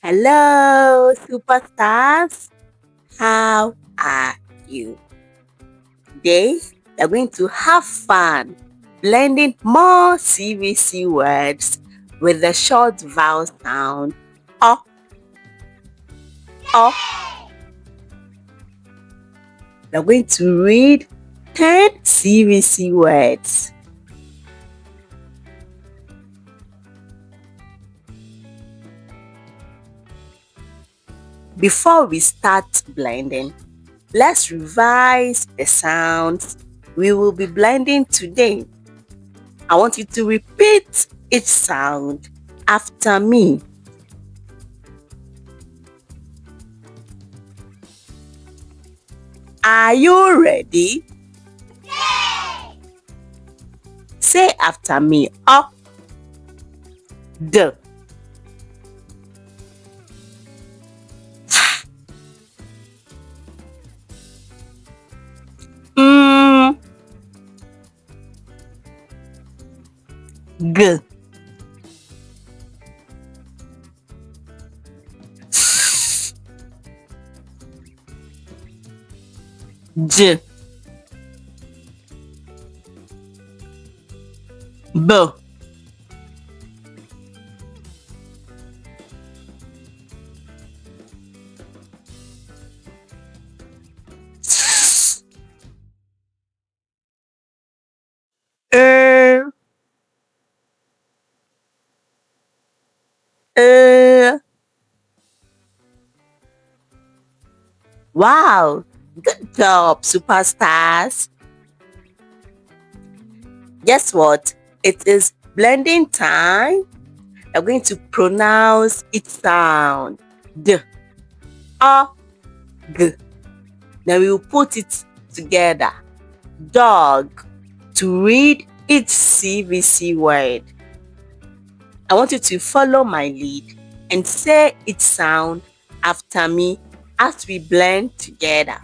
Hello, superstars. How are you? Today, we're going to have fun blending more CVC words with the short vowel sound O. O. We're going to read 10 CVC words. Before we start blending, let's revise the sounds we will be blending today. I want you to repeat each sound after me. Are you ready? Yay! Say after me. O, D, M, G, J, B, E, E. Wow, good job, superstars. Guess what? It is blending time. We're going to pronounce each sound. D, O, G. Then we will put it together. Dog. To read each CVC word. I want you to follow my lead and say each sound after me as we blend together.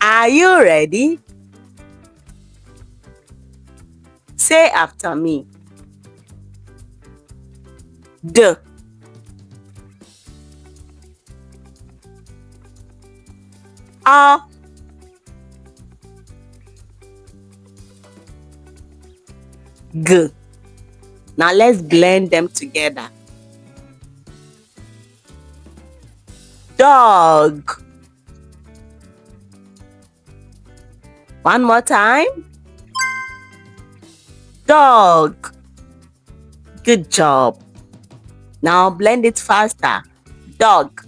Are you ready? Say after me. D, O, G. Now let's blend them together. Dog. One more time. Dog. Good job. Now blend it faster. Dog.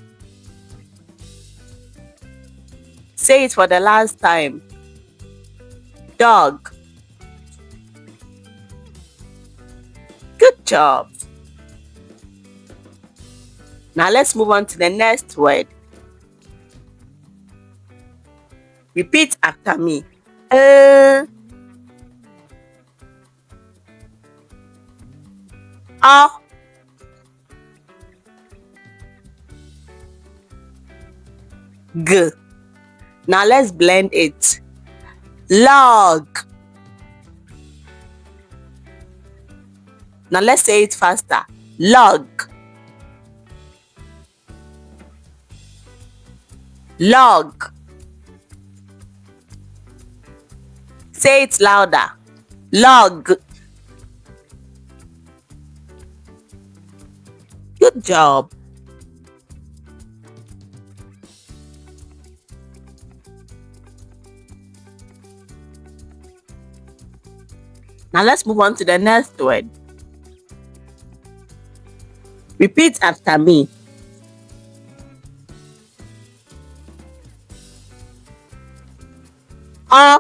Say it for the last time. Dog. Good job. Now let's move on to the next word. Repeat after me. O, G. Now let's blend it. Log. Now let's say it faster. Log. Log. Say it louder. Log. Good job. Now let's move on to the next word. Repeat after me. O,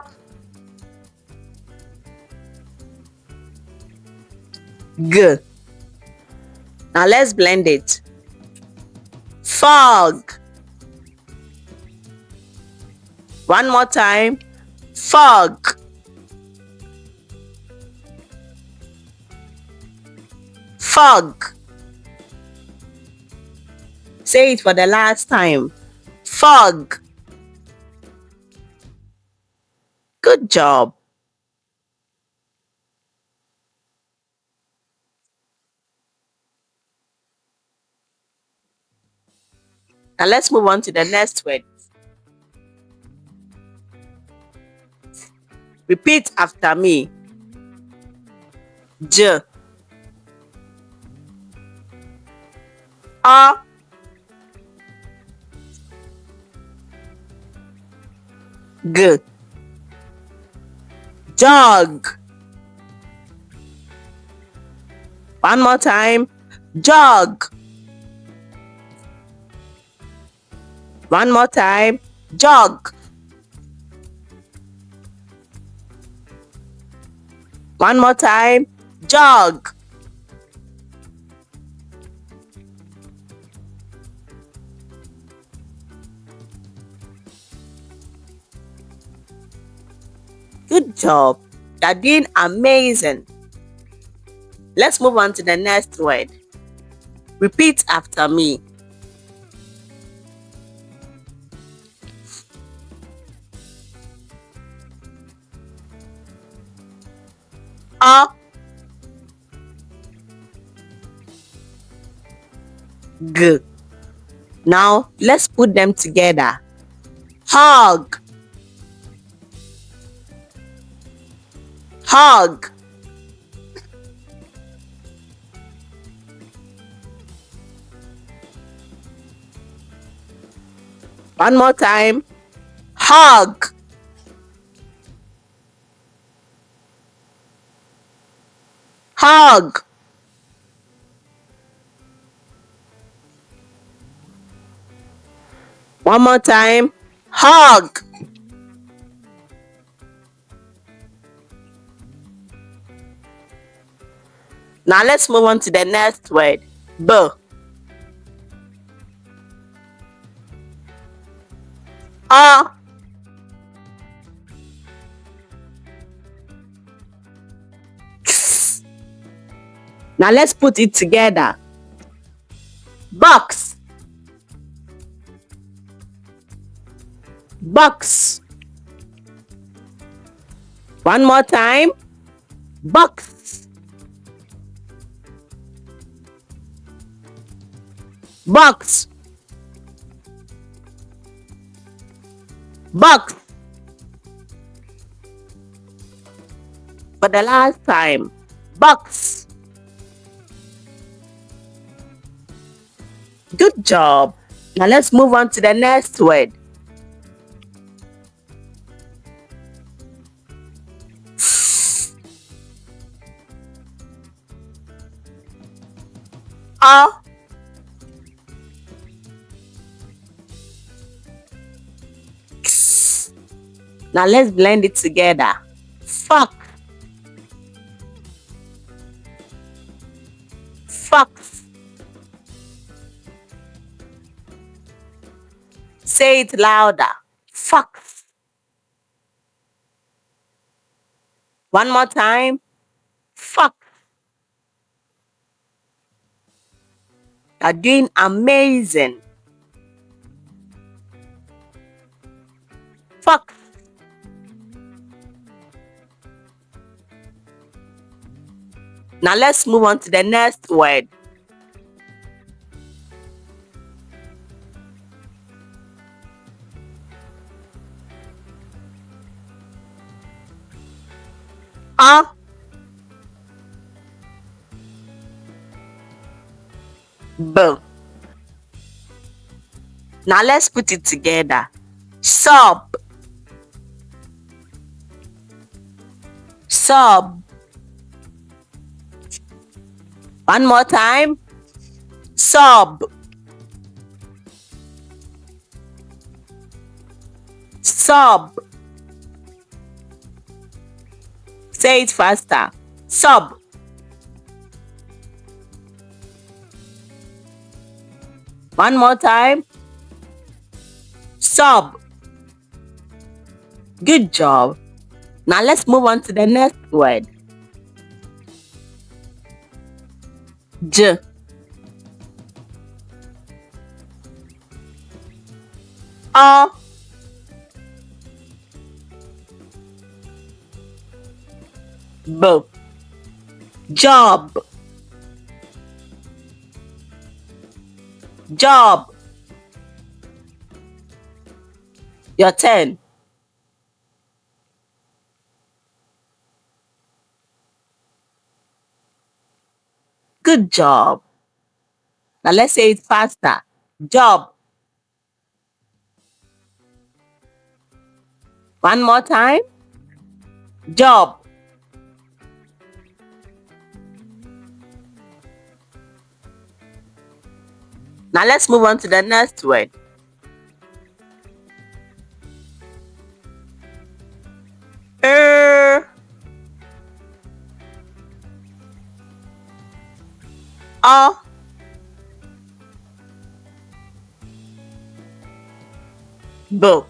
G. Now let's blend it. Fog. One more time. Fog. Fog. Say it for the last time. Fog. Good job. Now let's move on to the next word. Repeat after me. J. O. G. Jog. One more time. Jog. One more time. Jog. One more time. Jog. Good job. You're doing amazing. Let's move on to the next word. Repeat after me. O. G. Now let's put them together. Hug. Hug. One more time. Hug. Hug. One more time. Hug. Now let's move on to the next word. B. O. X. Now let's put it together. Box. Box. One more time. Box. Box. Box. For the last time. Box. Good job. Now let's move on to the next word. O. X. Now let's blend it together. Fox. Fox. Say it louder. Fox. One more time. Fox. You're doing amazing. Fox. Now let's move on to the next word. O. B. Now let's put it together. Sub. Sub. One more time. Sub. Sub. Say it faster. Sub. One more time. Sub. Good job. Now let's move on to the next word. J. O. B. Job. Job. Your turn. Good job. Now let's say it faster. Job. One more time. Job. Now let's move on to the next word. O. B.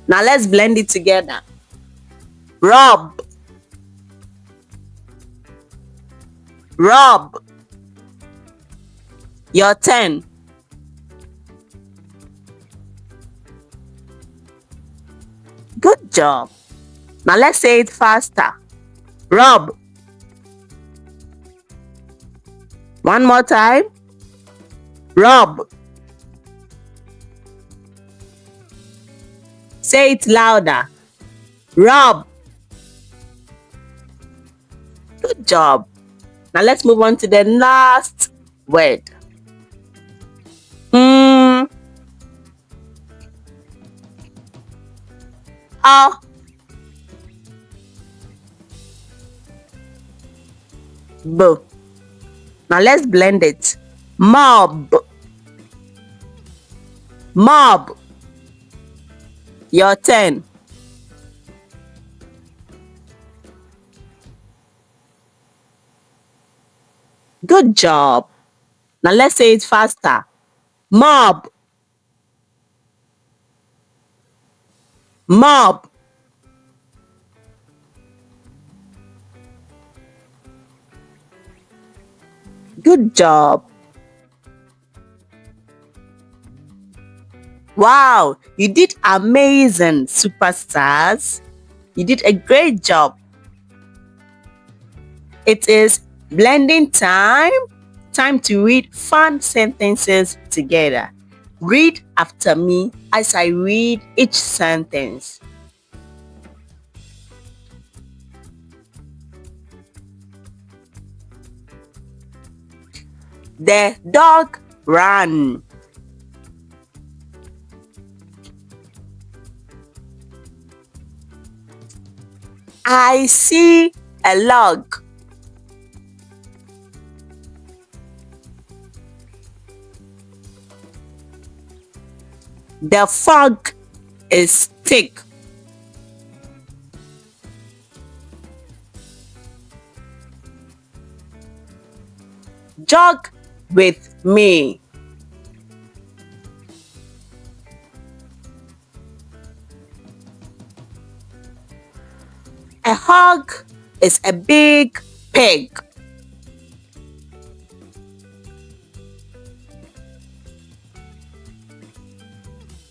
Now let's blend it together. Rob. Rob. Your turn. Good job. Now let's say it faster. Rob. One more time. Rob. Say it louder. Rob. Good job. Now let's move on to the last word. O. B. Now let's blend it. Mob. Mob. Your turn. Good job. Now let's say it faster. Mob. Mob. Good job. Wow, you did amazing, superstars. You did a great job. It is blending time. Time to read fun sentences together. Read after me as I read each sentence. The dog ran. I see a log. The fog is thick. Jog with me. A hog is a big pig.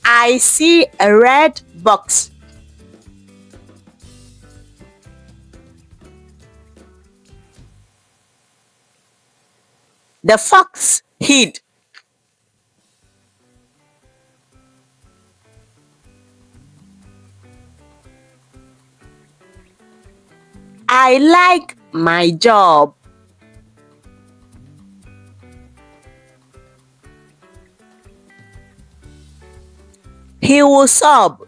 I see a red box. The fox hid. I like my job. He will sob.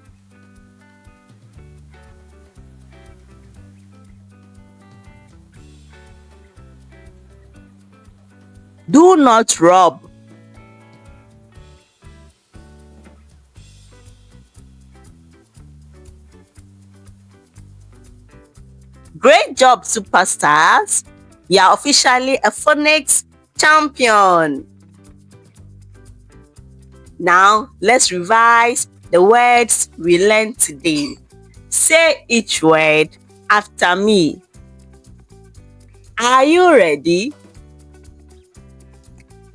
Do not rob. Great job, superstars. You are officially a phonics champion. Now, let's revise the words we learned today. Say each word after me. Are you ready?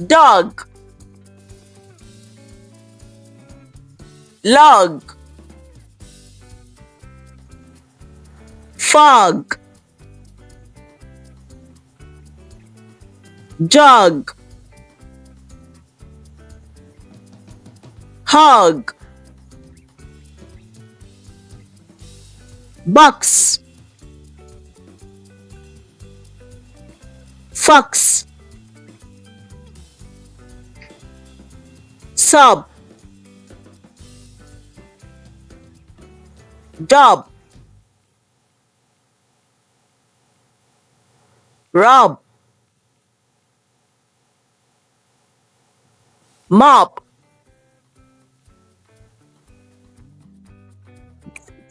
Dog. Log. Fog. Jog. Hog. box, fox, sub, job, rob, mob.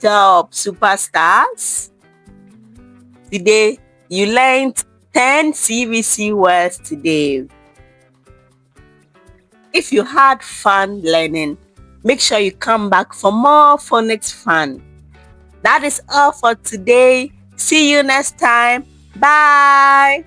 Job, superstars. Today, you learned 10 CVC words today. If you had fun learning, make sure you come back for more phonics fun. That is all for today. See you next time. Bye.